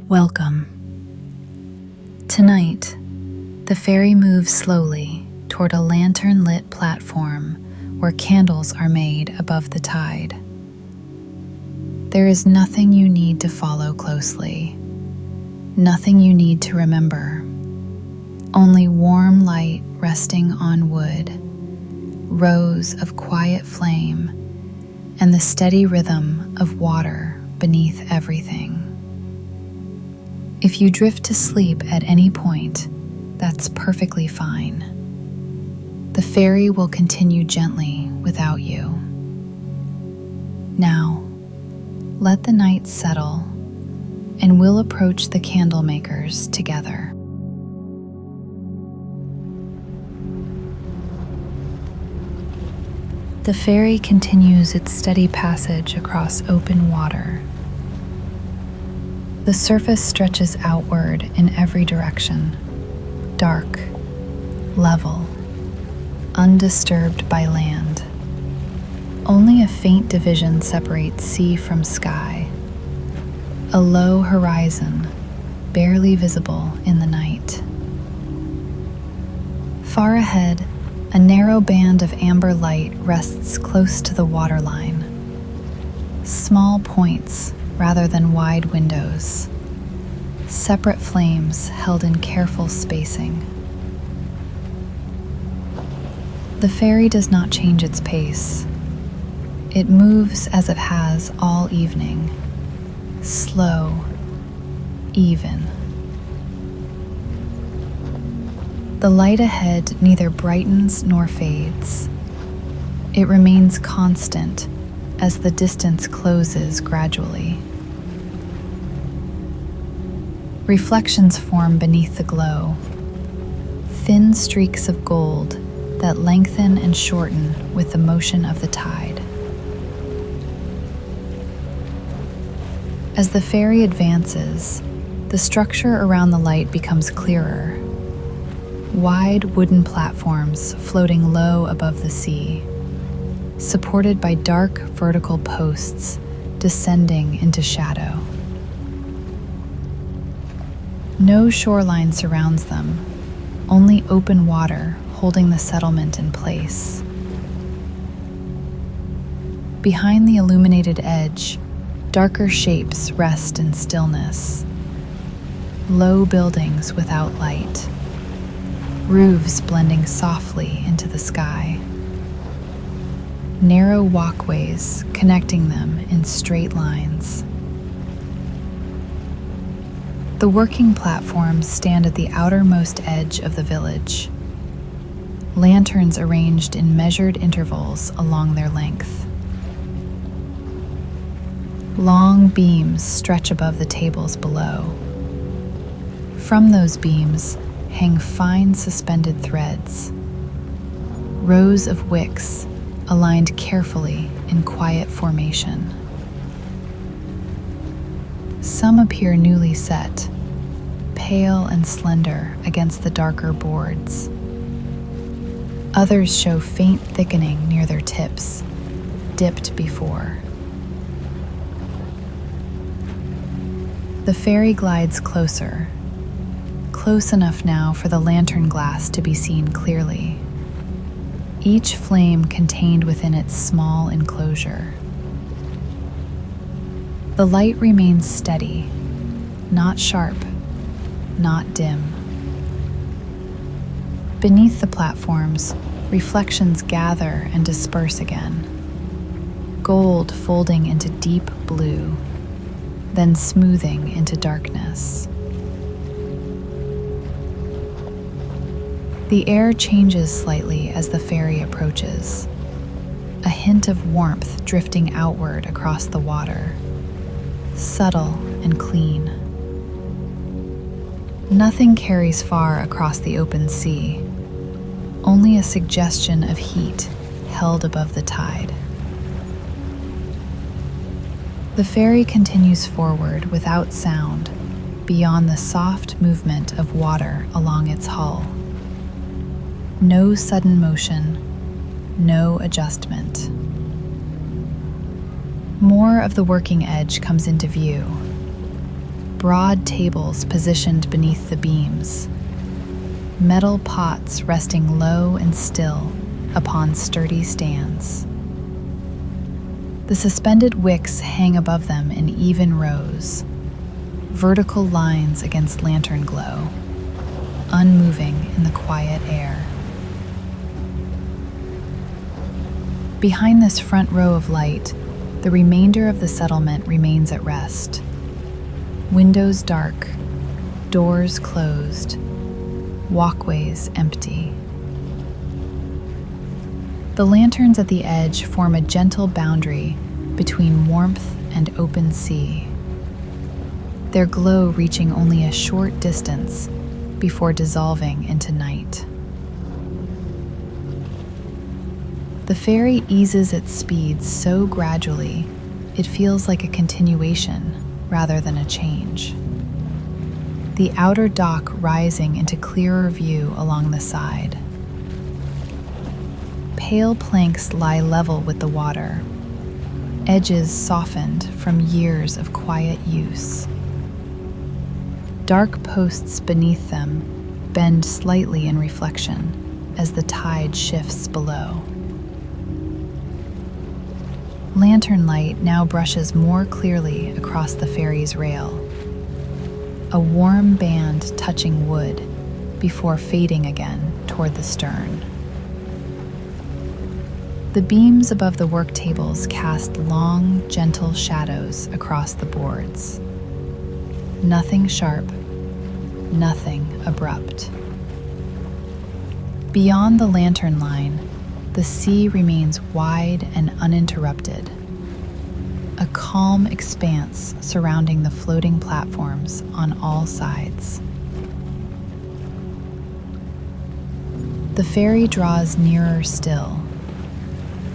Welcome. Tonight, the ferry moves slowly toward a lantern-lit platform where candles are made above the tide. There is nothing you need to follow closely, nothing you need to remember, only warm light resting on wood, rows of quiet flame, and the steady rhythm of water beneath everything. If you drift to sleep at any point, that's perfectly fine. The ferry will continue gently without you. Now, let the night settle, and we'll approach the candle makers together. The ferry continues its steady passage across open water. The surface stretches outward in every direction, dark, level, undisturbed by land. Only a faint division separates sea from sky, a low horizon barely visible in the night. Far ahead, a narrow band of amber light rests close to the waterline. Small points rather than wide windows, separate flames held in careful spacing. The ferry does not change its pace. It moves as it has all evening, slow, even. The light ahead neither brightens nor fades. It remains constant as the distance closes gradually. Reflections form beneath the glow, thin streaks of gold that lengthen and shorten with the motion of the tide. As the ferry advances, the structure around the light becomes clearer. Wide wooden platforms floating low above the sea, supported by dark vertical posts descending into shadow. No shoreline surrounds them, only open water holding the settlement in place. Behind the illuminated edge, darker shapes rest in stillness. Low buildings without light, roofs blending softly into the sky. Narrow walkways connecting them in straight lines. The working platforms stand at the outermost edge of the village, lanterns arranged in measured intervals along their length. Long beams stretch above the tables below. From those beams hang fine suspended threads, rows of wicks aligned carefully in quiet formation. Some appear newly set, pale and slender against the darker boards. Others show faint thickening near their tips, dipped before. The ferry glides closer, close enough now for the lantern glass to be seen clearly, each flame contained within its small enclosure. The light remains steady, not sharp, not dim. Beneath the platforms, reflections gather and disperse again, gold folding into deep blue, then smoothing into darkness. The air changes slightly as the ferry approaches, a hint of warmth drifting outward across the water, subtle and clean. Nothing carries far across the open sea, only a suggestion of heat held above the tide. The ferry continues forward without sound, beyond the soft movement of water along its hull. No sudden motion, no adjustment. More of the working edge comes into view. broad tables positioned beneath the beams, metal pots resting low and still upon sturdy stands. The suspended wicks hang above them in even rows, vertical lines against lantern glow, unmoving in the quiet air. Behind this front row of light, the remainder of the settlement remains at rest. Windows dark, doors closed, walkways empty. The lanterns at the edge form a gentle boundary between warmth and open sea, their glow reaching only a short distance before dissolving into night. The ferry eases its speed so gradually, it feels like a continuation rather than a change. The outer dock rising into clearer view along the side. Pale planks lie level with the water, edges softened from years of quiet use. Dark posts beneath them bend slightly in reflection as the tide shifts below. Lantern light now brushes more clearly across the ferry's rail, a warm band touching wood before fading again toward the stern. The beams above the work tables cast long, gentle shadows across the boards. Nothing sharp, nothing abrupt. Beyond the lantern line, the sea remains wide and uninterrupted, a calm expanse surrounding the floating platforms on all sides. The ferry draws nearer still,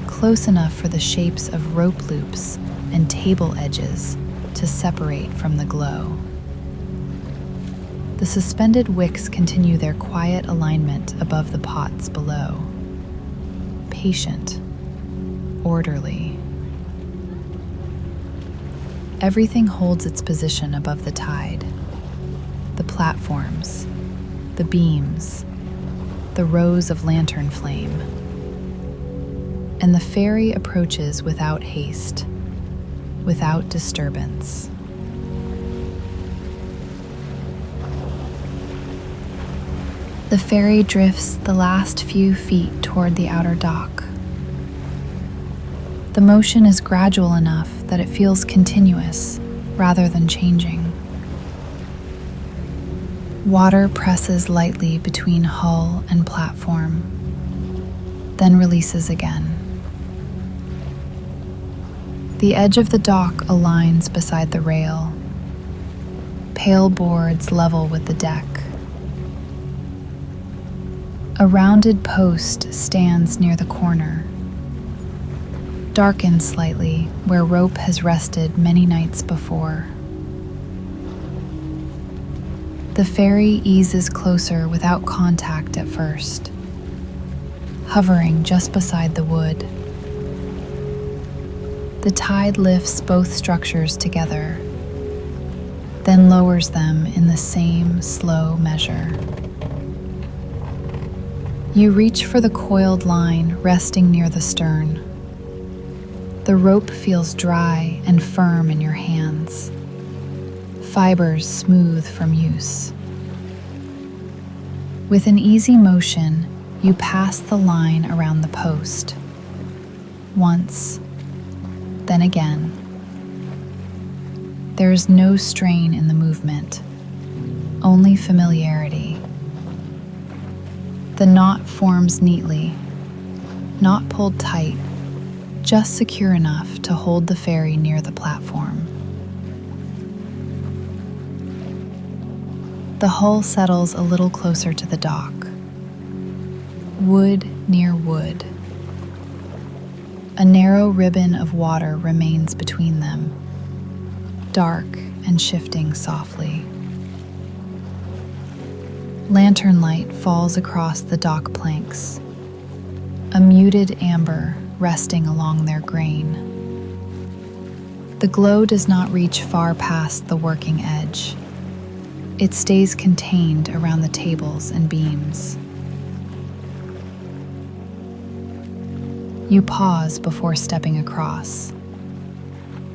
close enough for the shapes of rope loops and table edges to separate from the glow. The suspended wicks continue their quiet alignment above the pots below. Patient, orderly. Everything holds its position above the tide. The platforms, the beams, the rows of lantern flame. And the ferry approaches without haste, without disturbance. The ferry drifts the last few feet toward the outer dock. The motion is gradual enough that it feels continuous rather than changing. Water presses lightly between hull and platform, then releases again. The edge of the dock aligns beside the rail, pale boards level with the deck. A rounded post stands near the corner, darkened slightly where rope has rested many nights before. The ferry eases closer without contact at first, hovering just beside the wood. The tide lifts both structures together, then lowers them in the same slow measure. You reach for the coiled line resting near the stern. The rope feels dry and firm in your hands, fibers smooth from use. With an easy motion, you pass the line around the post. Once, then again. There is no strain in the movement, only familiarity. The knot forms neatly, not pulled tight, just secure enough to hold the ferry near the platform. The hull settles a little closer to the dock. Wood near wood. A narrow ribbon of water remains between them, dark and shifting softly. Lantern light falls across the dock planks, a muted amber resting along their grain. The glow does not reach far past the working edge. It stays contained around the tables and beams. You pause before stepping across,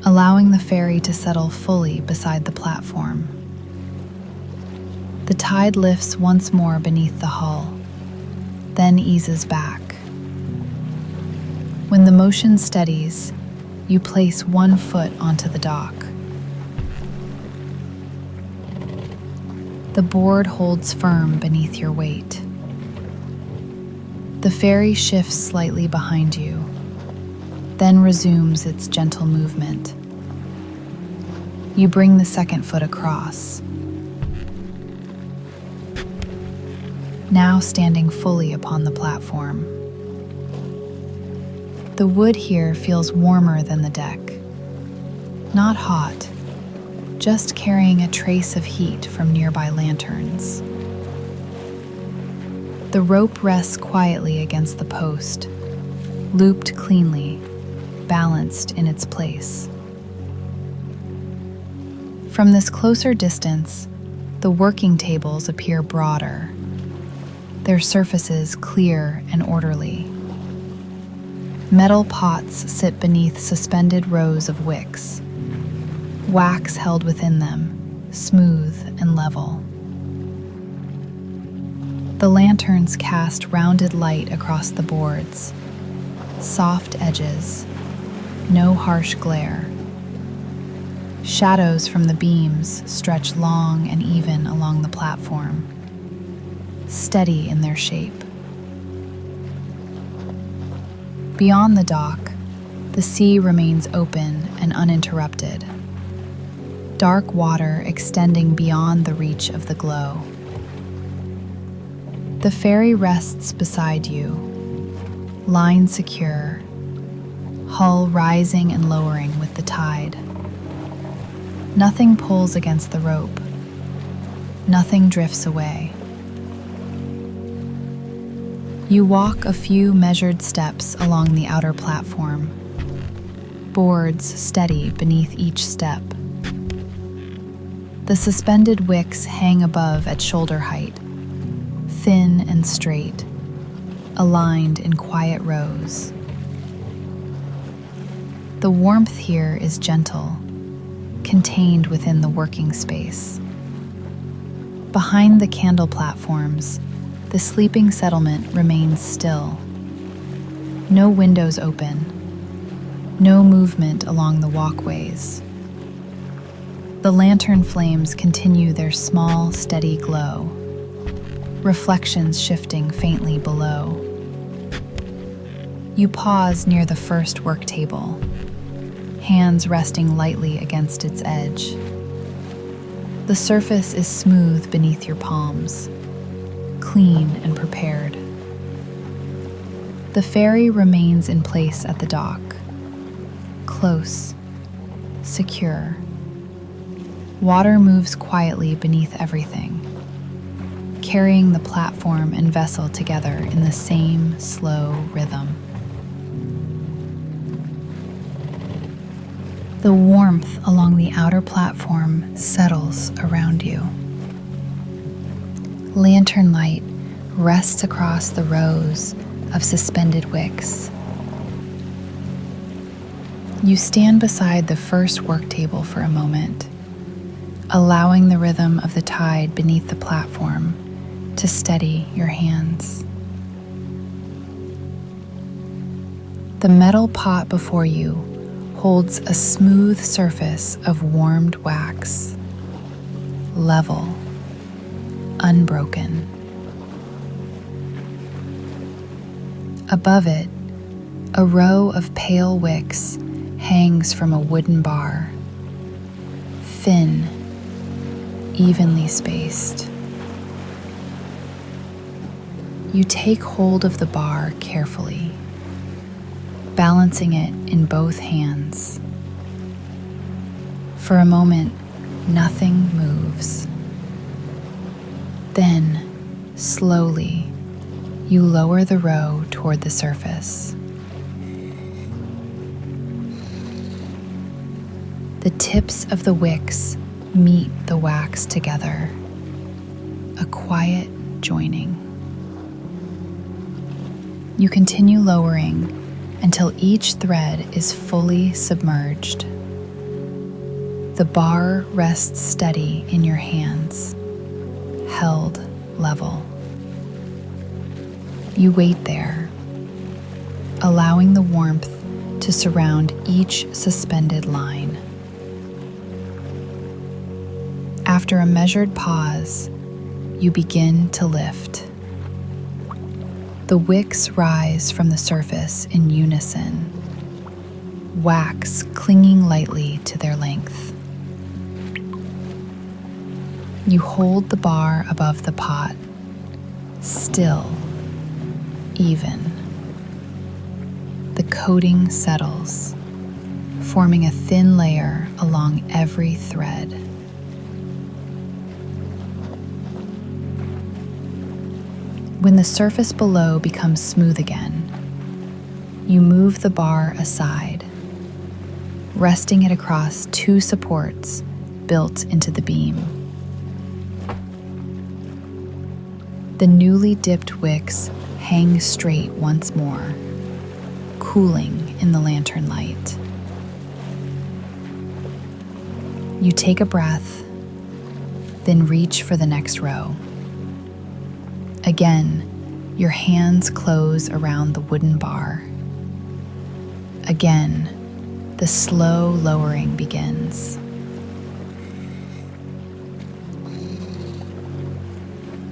allowing the ferry to settle fully beside the platform. The tide lifts once more beneath the hull, then eases back. When the motion steadies, you place one foot onto the dock. The board holds firm beneath your weight. The ferry shifts slightly behind you, then resumes its gentle movement. You bring the second foot across, now standing fully upon the platform. The wood here feels warmer than the deck. Not hot, just carrying a trace of heat from nearby lanterns. The rope rests quietly against the post, looped cleanly, balanced in its place. From this closer distance, the working tables appear broader, their surfaces clear and orderly. Metal pots sit beneath suspended rows of wicks, wax held within them, smooth and level. The lanterns cast rounded light across the boards, soft edges, no harsh glare. Shadows from the beams stretch long and even along the platform, steady in their shape. Beyond the dock, the sea remains open and uninterrupted, dark water extending beyond the reach of the glow. The ferry rests beside you, line secure, hull rising and lowering with the tide. Nothing pulls against the rope. Nothing drifts away. You walk a few measured steps along the outer platform, boards steady beneath each step. The suspended wicks hang above at shoulder height, thin and straight, aligned in quiet rows. The warmth here is gentle, contained within the working space. Behind the candle platforms, the sleeping settlement remains still. No windows open, no movement along the walkways. The lantern flames continue their small, steady glow, reflections shifting faintly below. You pause near the first work table, hands resting lightly against its edge. The surface is smooth beneath your palms, clean and prepared. The ferry remains in place at the dock, close, secure. Water moves quietly beneath everything, carrying the platform and vessel together in the same slow rhythm. The warmth along the outer platform settles around you. Lantern light rests across the rows of suspended wicks. You stand beside the first work table for a moment, allowing the rhythm of the tide beneath the platform to steady your hands. The metal pot before you holds a smooth surface of warmed wax, level, unbroken. Above it, a row of pale wicks hangs from a wooden bar, thin, evenly spaced. You take hold of the bar carefully, balancing it in both hands. For a moment, nothing moves. Then, slowly, you lower the row toward the surface. The tips of the wicks meet the wax together, a quiet joining. You continue lowering until each thread is fully submerged. The bar rests steady in your hands, held level. You wait there, allowing the warmth to surround each suspended line. After a measured pause, you begin to lift. The wicks rise from the surface in unison, wax clinging lightly to their length. You hold the bar above the pot, still, even. The coating settles, forming a thin layer along every thread. When the surface below becomes smooth again, you move the bar aside, resting it across two supports built into the beam. The newly dipped wicks hang straight once more, cooling in the lantern light. You take a breath, then reach for the next row. Again, your hands close around the wooden bar. Again, the slow lowering begins.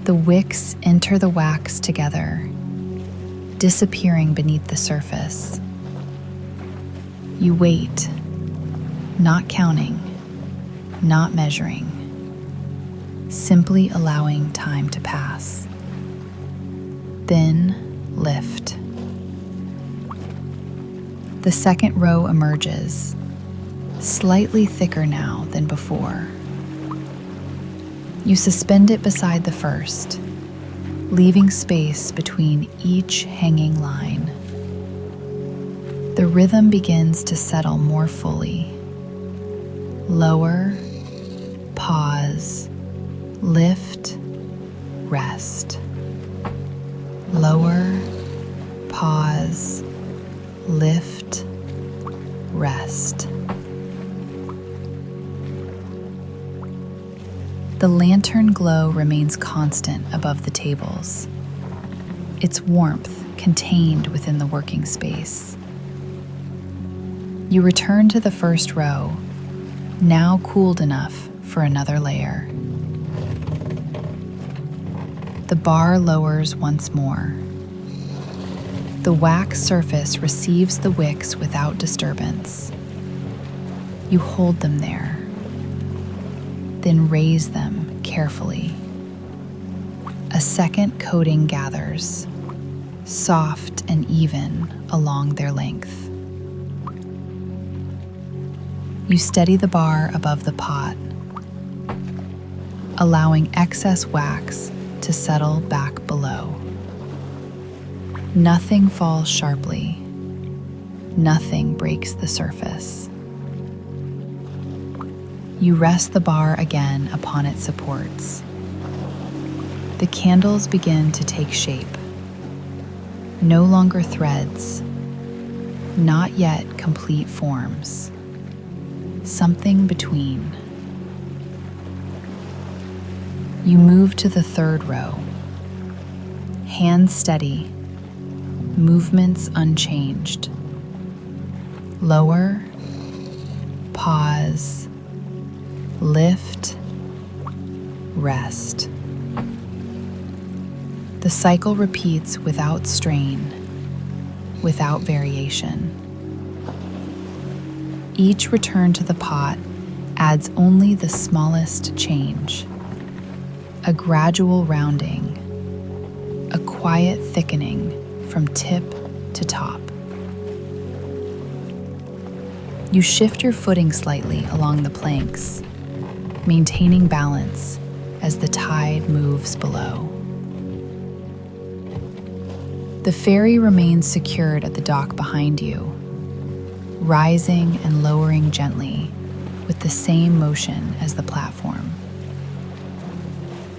The wicks enter the wax together, disappearing beneath the surface. You wait, not counting, not measuring, simply allowing time to pass. Then lift. The second row emerges, slightly thicker now than before. You suspend it beside the first, leaving space between each hanging line. The rhythm begins to settle more fully. Lower, pause, lift, rest. Lower, pause, lift, rest. The lantern glow remains constant above the tables, its warmth contained within the working space. You return to the first row, now cooled enough for another layer. The bar lowers once more. The wax surface receives the wicks without disturbance. You hold them there, then raise them carefully. A second coating gathers, soft and even along their length. You steady the bar above the pot, allowing excess wax to settle back below. Nothing falls sharply. Nothing breaks the surface. You rest the bar again upon its supports. The candles begin to take shape. No longer threads, not yet complete forms. Something between. You move to the third row. Hands steady, movements unchanged. Lower, pause, lift, rest. The cycle repeats without strain, without variation. Each return to the pot adds only the smallest change, a gradual rounding, a quiet thickening from tip to top. You shift your footing slightly along the planks, maintaining balance as the tide moves below. The ferry remains secured at the dock behind you, rising and lowering gently, with the same motion as the platform.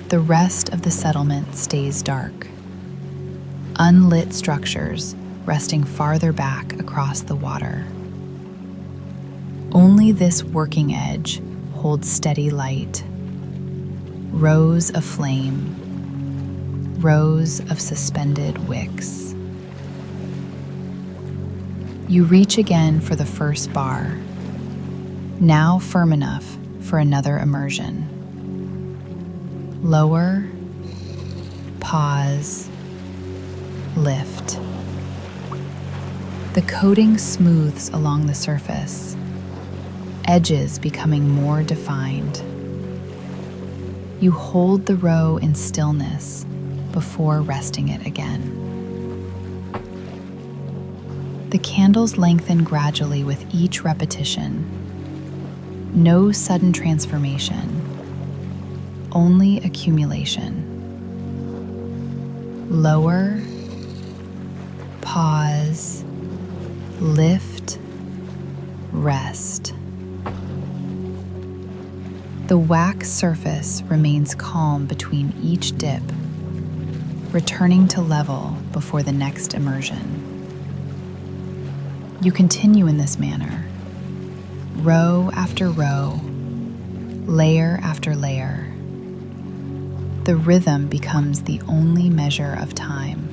The rest of the settlement stays dark. Unlit structures resting farther back across the water. Only this working edge holds steady light. Rows of flame, rows of suspended wicks. You reach again for the first bar, now firm enough for another immersion. Lower, pause, lift. The coating smooths along the surface, edges becoming more defined. You hold the row in stillness before resting it again. The candles lengthen gradually with each repetition. No sudden transformation, only accumulation. Lower, pause, lift, rest. The wax surface remains calm between each dip, returning to level before the next immersion. You continue in this manner, row after row, layer after layer. The rhythm becomes the only measure of time,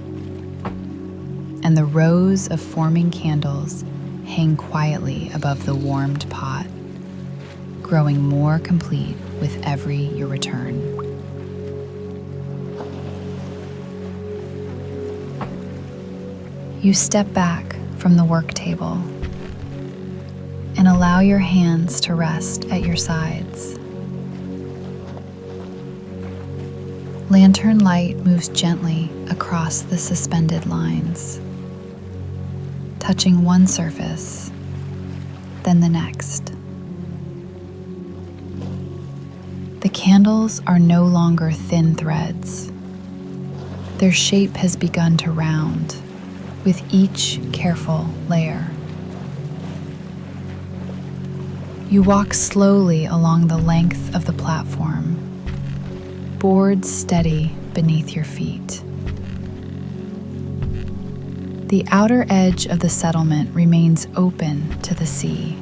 and the rows of forming candles hang quietly above the warmed pot, growing more complete with every your return. You step back from the work table and allow your hands to rest at your sides. Lantern light moves gently across the suspended lines, touching one surface, then the next. The candles are no longer thin threads. Their shape has begun to round with each careful layer. You walk slowly along the length of the platform, boards steady beneath your feet. The outer edge of the settlement remains open to the sea.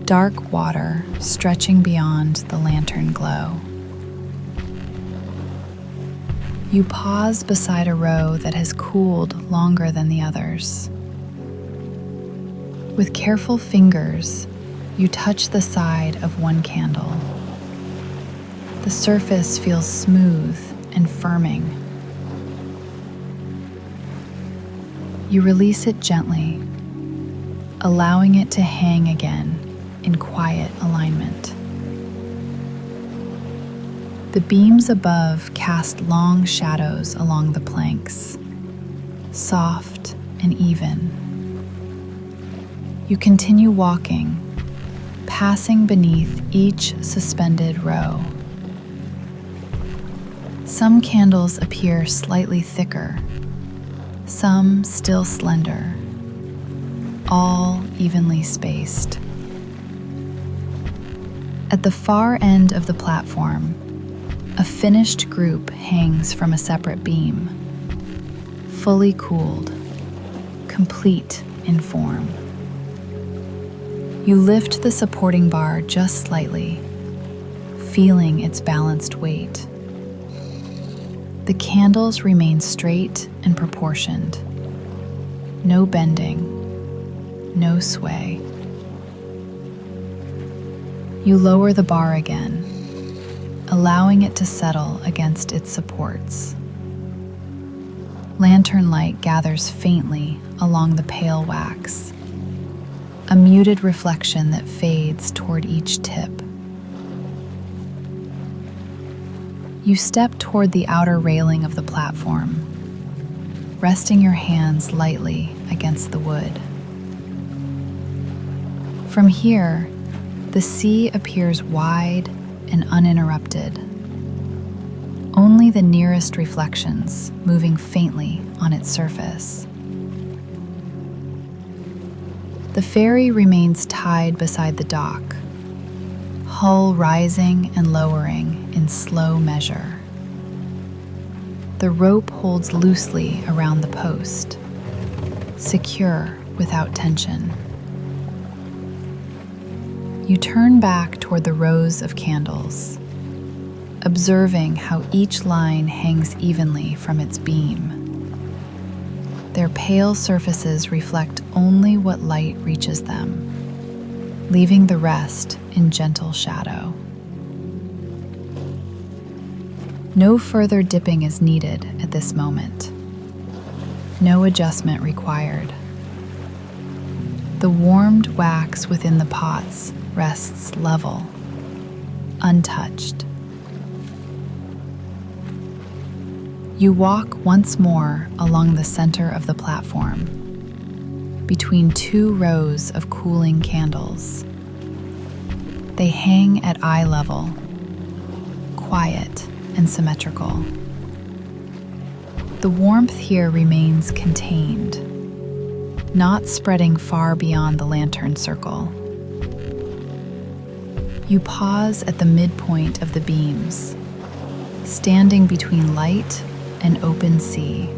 Dark water stretching beyond the lantern glow. You pause beside a row that has cooled longer than the others. With careful fingers, you touch the side of one candle. The surface feels smooth and firming. You release it gently, allowing it to hang again in quiet alignment. The beams above cast long shadows along the planks, soft and even. You continue walking, passing beneath each suspended row. Some candles appear slightly thicker, some still slender, all evenly spaced. At the far end of the platform, a finished group hangs from a separate beam, fully cooled, complete in form. You lift the supporting bar just slightly, feeling its balanced weight. The candles remain straight and proportioned. No bending, no sway. You lower the bar again, allowing it to settle against its supports. Lantern light gathers faintly along the pale wax, a muted reflection that fades toward each tip. You step toward the outer railing of the platform, resting your hands lightly against the wood. From here, the sea appears wide and uninterrupted. Only the nearest reflections moving faintly on its surface. The ferry remains tied beside the dock, hull rising and lowering in slow measure. The rope holds loosely around the post, secure without tension. You turn back toward the rows of candles, observing how each line hangs evenly from its beam. Their pale surfaces reflect only what light reaches them, leaving the rest in gentle shadow. No further dipping is needed at this moment. No adjustment required. The warmed wax within the pots rests level, untouched. You walk once more along the center of the platform, between two rows of cooling candles. They hang at eye level, quiet and symmetrical. The warmth here remains contained, not spreading far beyond the lantern circle. You pause at the midpoint of the beams, standing between light and open sea.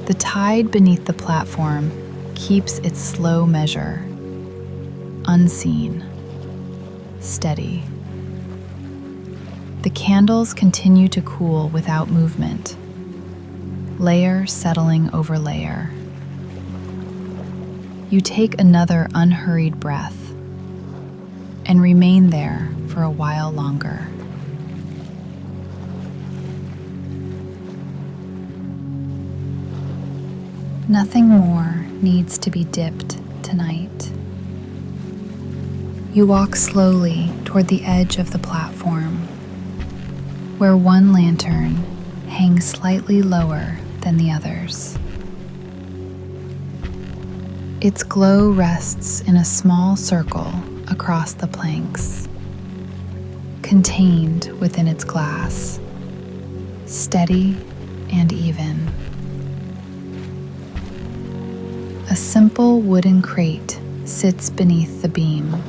The tide beneath the platform keeps its slow measure, unseen, steady. The candles continue to cool without movement, layer settling over layer. You take another unhurried breath and remain there for a while longer. Nothing more needs to be dipped tonight. You walk slowly toward the edge of the platform, where one lantern hangs slightly lower than the others. Its glow rests in a small circle across the planks, contained within its glass, steady and even. A simple wooden crate sits beneath the beam,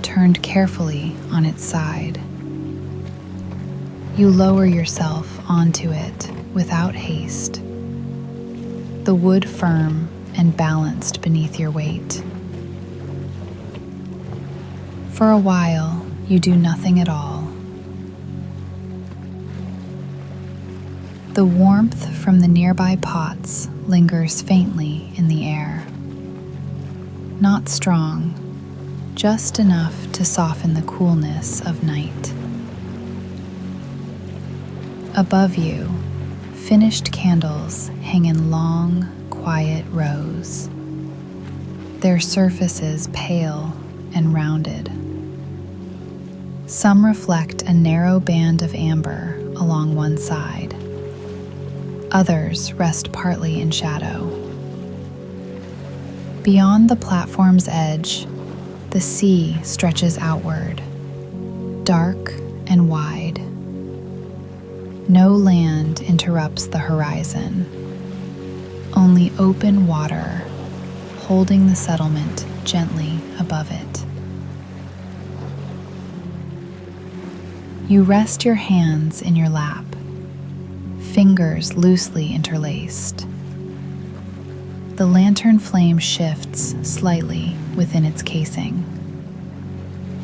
turned carefully on its side. You lower yourself onto it without haste, the wood firm and balanced beneath your weight. For a while, you do nothing at all. The warmth from the nearby pots lingers faintly in the air. Not strong, just enough to soften the coolness of night. Above you, finished candles hang in long, quiet rows, their surfaces pale and rounded. Some reflect a narrow band of amber along one side. Others rest partly in shadow. Beyond the platform's edge, the sea stretches outward, dark and wide. No land interrupts the horizon, only open water holding the settlement gently above it. You rest your hands in your lap, fingers loosely interlaced. The lantern flame shifts slightly within its casing,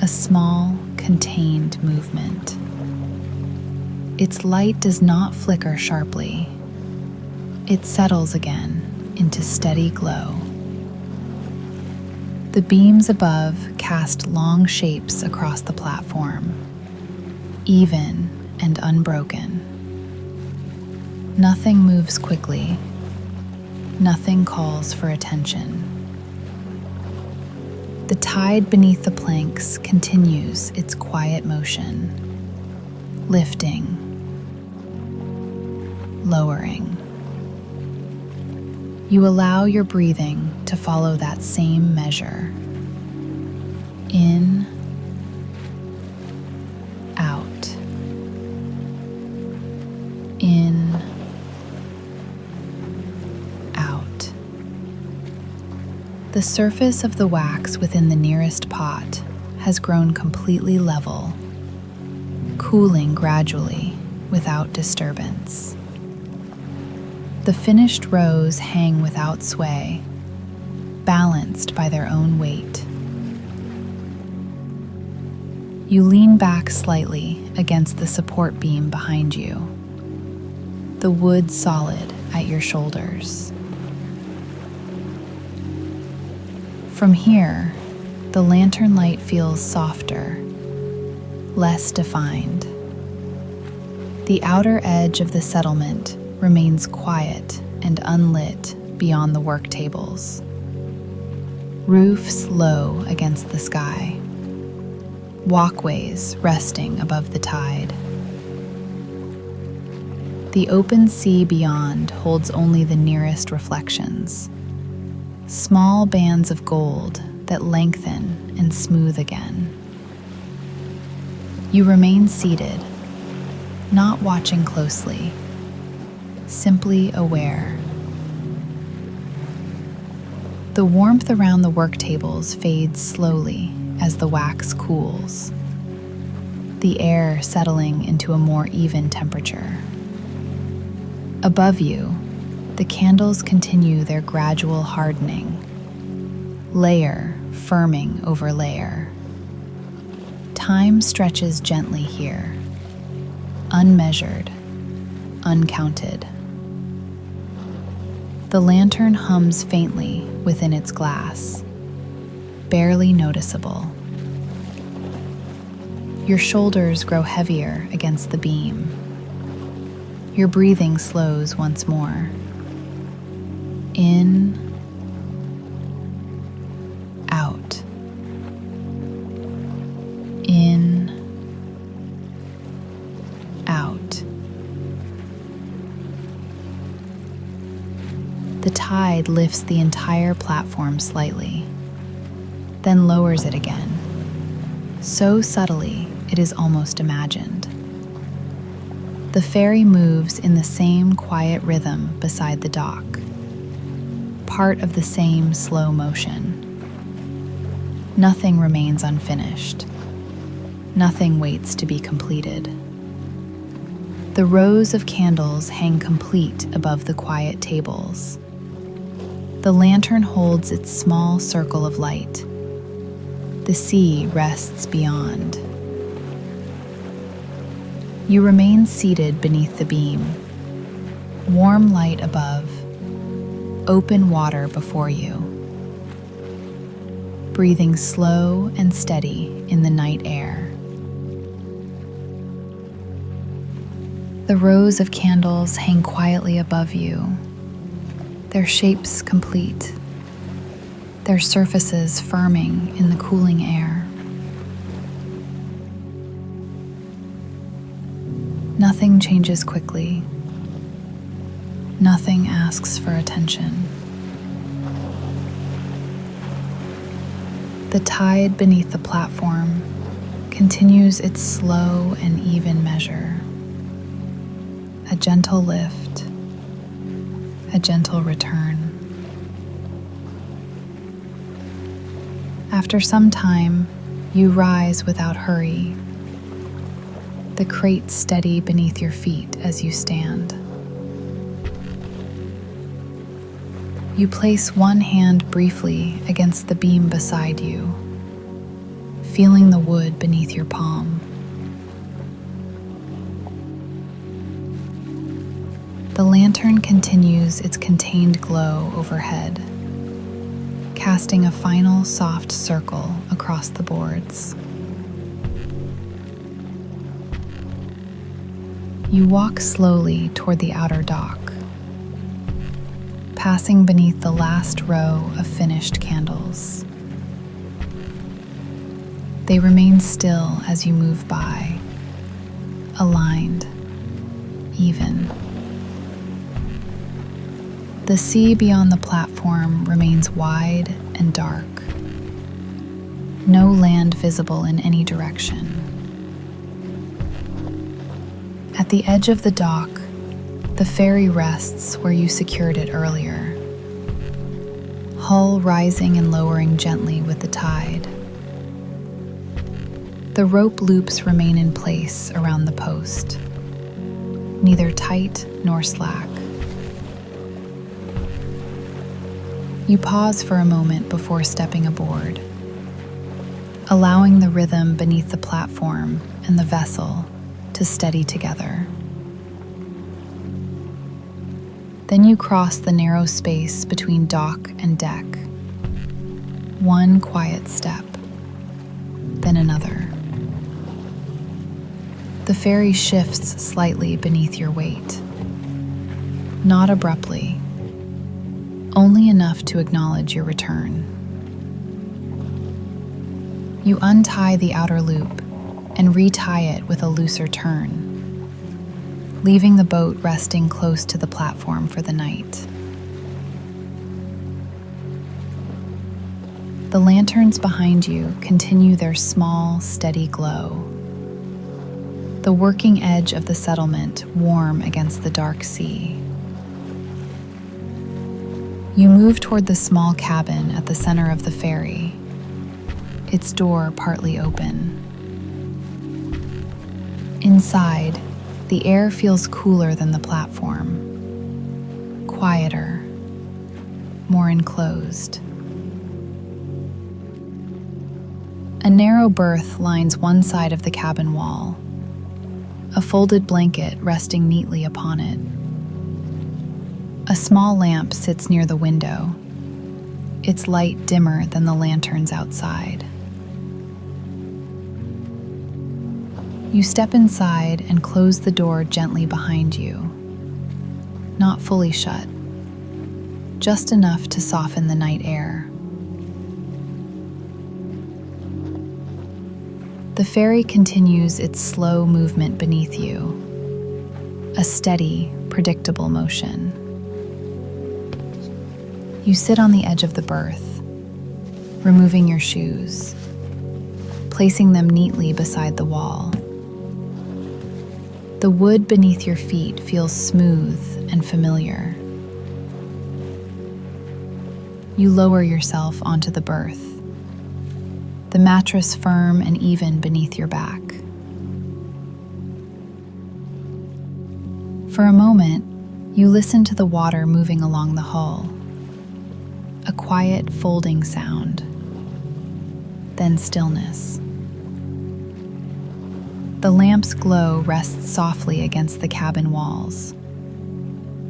a small, contained movement. Its light does not flicker sharply. It settles again into steady glow. The beams above cast long shapes across the platform, even and unbroken. Nothing moves quickly. Nothing calls for attention. The tide beneath the planks continues its quiet motion, lifting, lowering. You allow your breathing to follow that same measure. In, out. In, out. The surface of the wax within the nearest pot has grown completely level, cooling gradually without disturbance. The finished rows hang without sway, balanced by their own weight. You lean back slightly against the support beam behind you, the wood solid at your shoulders. From here, the lantern light feels softer, less defined. The outer edge of the settlement remains quiet and unlit beyond the work tables. Roofs low against the sky. Walkways resting above the tide. The open sea beyond holds only the nearest reflections. Small bands of gold that lengthen and smooth again. You remain seated, not watching closely, simply aware. The warmth around the work tables fades slowly as the wax cools, the air settling into a more even temperature. Above you, the candles continue their gradual hardening, layer firming over layer. Time stretches gently here, unmeasured, uncounted. The lantern hums faintly within its glass, barely noticeable. Your shoulders grow heavier against the beam. Your breathing slows once more. In, out. In, out. The tide lifts the entire platform slightly, then lowers it again, so subtly it is almost imagined. The ferry moves in the same quiet rhythm beside the dock, part of the same slow motion. Nothing remains unfinished. Nothing waits to be completed. The rows of candles hang complete above the quiet tables. The lantern holds its small circle of light. The sea rests beyond. You remain seated beneath the beam, warm light above, open water before you, breathing slow and steady in the night air. The rows of candles hang quietly above you, their shapes complete, their surfaces firming in the cooling air. Nothing changes quickly. Nothing asks for attention. The tide beneath the platform continues its slow and even measure. A gentle lift, a gentle return. After some time, you rise without hurry, the crate steady beneath your feet as you stand. You place one hand briefly against the beam beside you, feeling the wood beneath your palm. The lantern continues its contained glow overhead, casting a final soft circle across the boards. You walk slowly toward the outer dock, passing beneath the last row of finished candles. They remain still as you move by, aligned, even. The sea beyond the platform remains wide and dark. No land visible in any direction. At the edge of the dock, the ferry rests where you secured it earlier, hull rising and lowering gently with the tide. The rope loops remain in place around the post, neither tight nor slack. You pause for a moment before stepping aboard, allowing the rhythm beneath the platform and the vessel to steady together. Then you cross the narrow space between dock and deck. One quiet step, then another. The ferry shifts slightly beneath your weight. Not abruptly, only enough to acknowledge your return. You untie the outer loop and retie it with a looser turn, leaving the boat resting close to the platform for the night. The lanterns behind you continue their small, steady glow, the working edge of the settlement warm against the dark sea. You move toward the small cabin at the center of the ferry, its door partly open. Inside, the air feels cooler than the platform, quieter, more enclosed. A narrow berth lines one side of the cabin wall, a folded blanket resting neatly upon it. A small lamp sits near the window, its light dimmer than the lanterns outside. You step inside and close the door gently behind you, not fully shut, just enough to soften the night air. The ferry continues its slow movement beneath you, a steady, predictable motion. You sit on the edge of the berth, removing your shoes, placing them neatly beside the wall. The wood beneath your feet feels smooth and familiar. You lower yourself onto the berth, the mattress firm and even beneath your back. For a moment, you listen to the water moving along the hull, a quiet folding sound, then stillness. The lamp's glow rests softly against the cabin walls,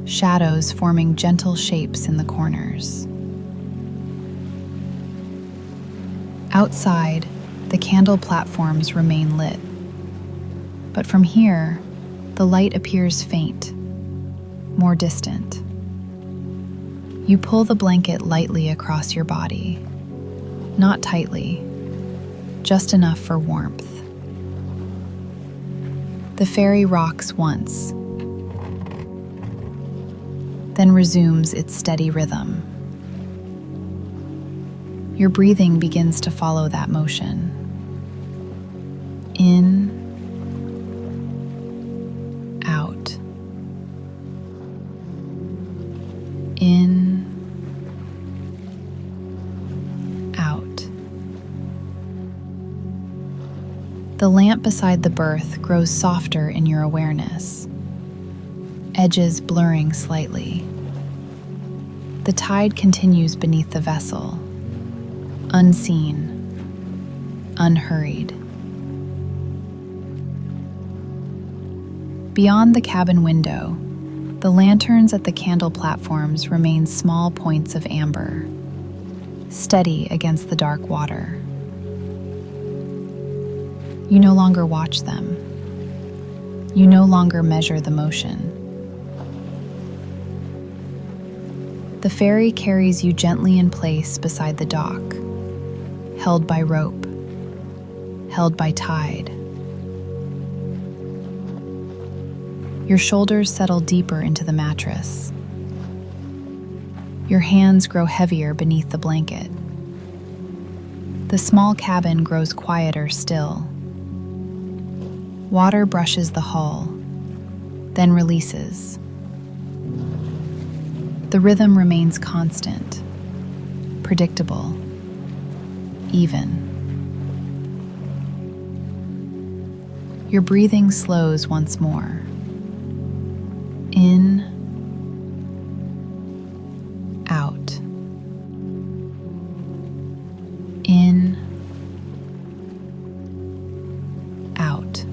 shadows forming gentle shapes in the corners. Outside, the candle platforms remain lit, but from here, the light appears faint, more distant. You pull the blanket lightly across your body, not tightly, just enough for warmth. The ferry rocks once, then resumes its steady rhythm. Your breathing begins to follow that motion. In, out. In, out. The lamp beside the berth grows softer in your awareness, edges blurring slightly. The tide continues beneath the vessel, unseen, unhurried. Beyond the cabin window, the lanterns at the candle platforms remain small points of amber, steady against the dark water. You no longer watch them. You no longer measure the motion. The ferry carries you gently in place beside the dock, held by rope, held by tide. Your shoulders settle deeper into the mattress. Your hands grow heavier beneath the blanket. The small cabin grows quieter still. Water brushes the hull, then releases. The rhythm remains constant, predictable, even. Your breathing slows once more. In, out. In, out.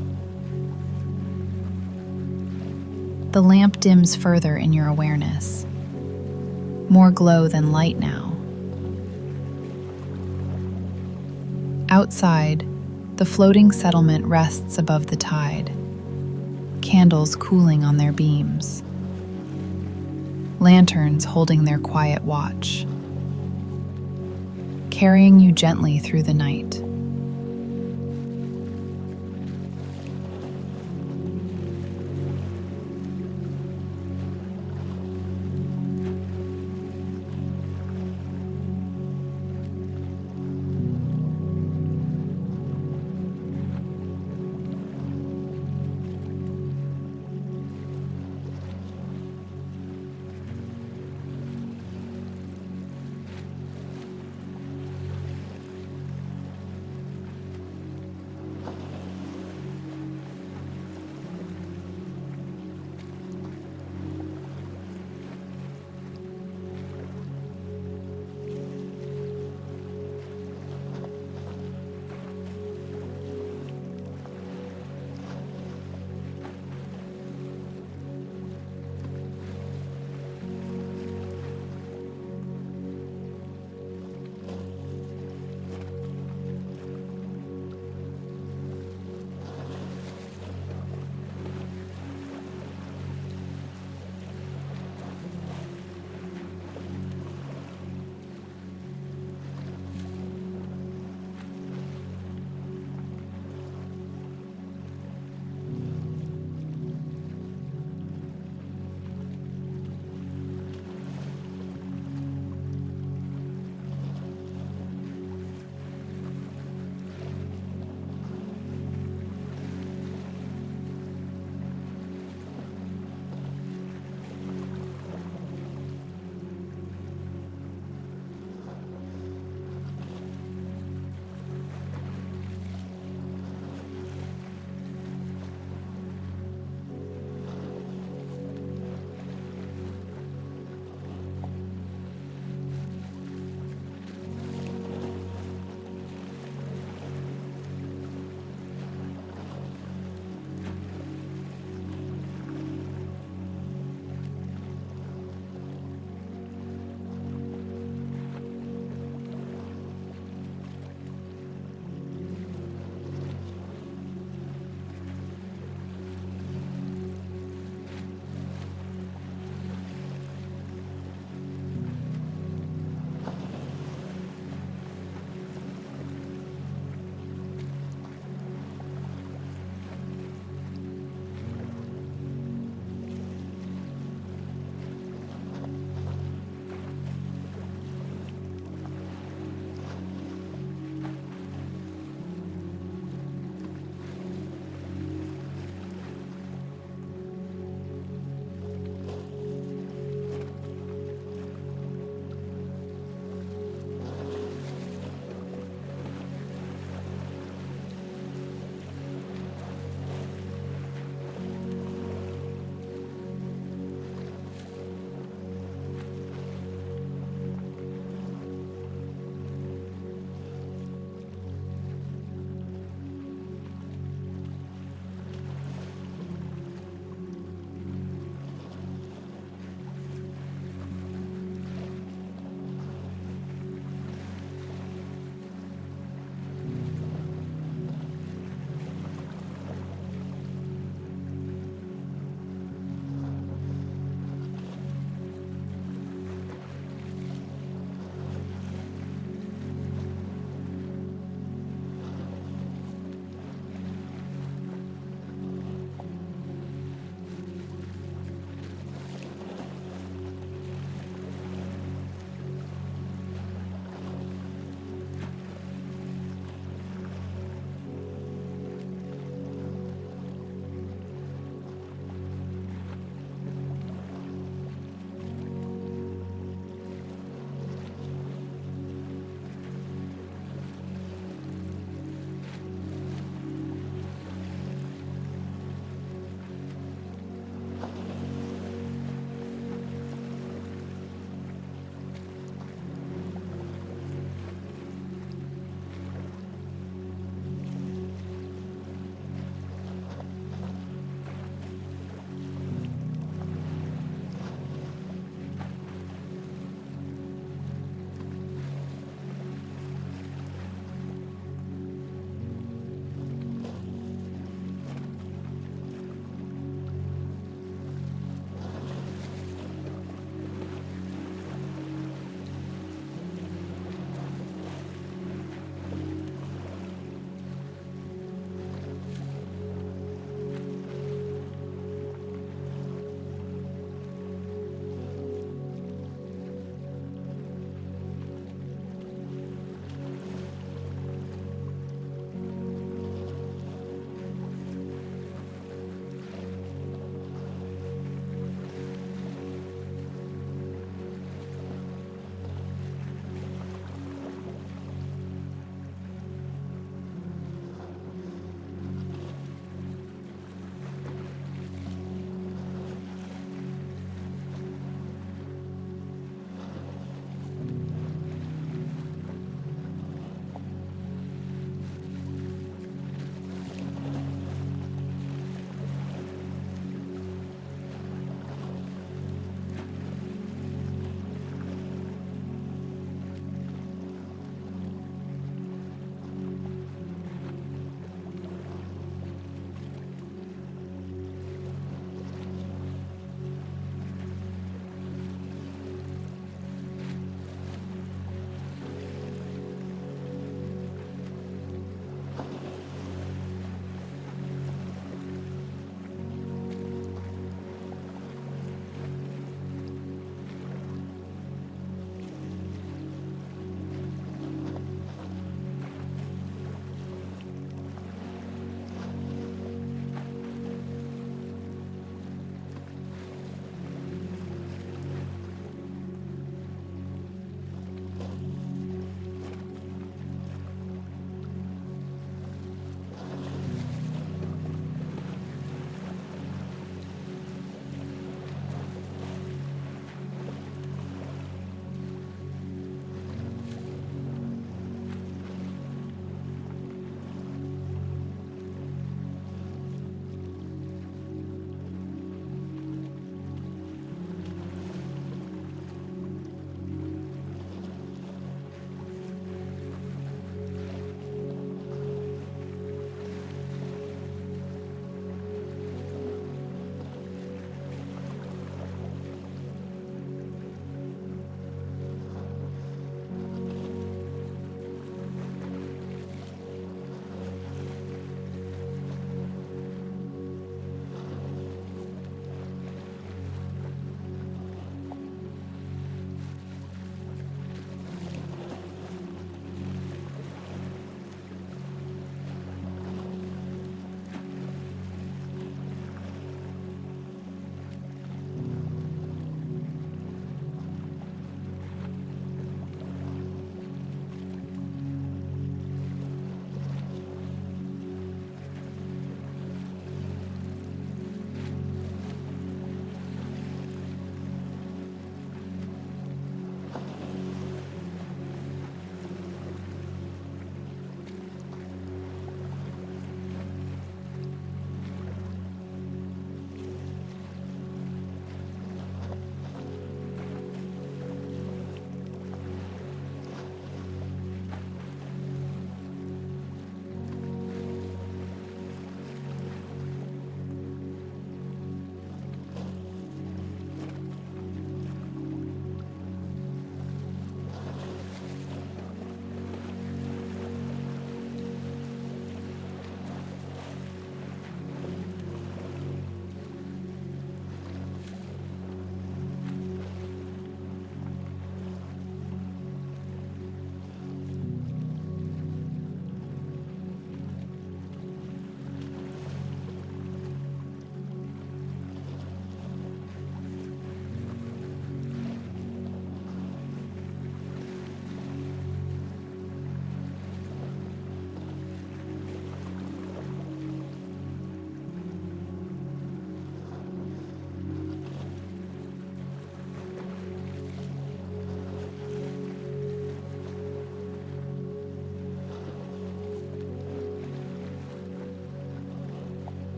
The lamp dims further in your awareness. More glow than light now. Outside, the floating settlement rests above the tide, candles cooling on their beams, lanterns holding their quiet watch, carrying you gently through the night.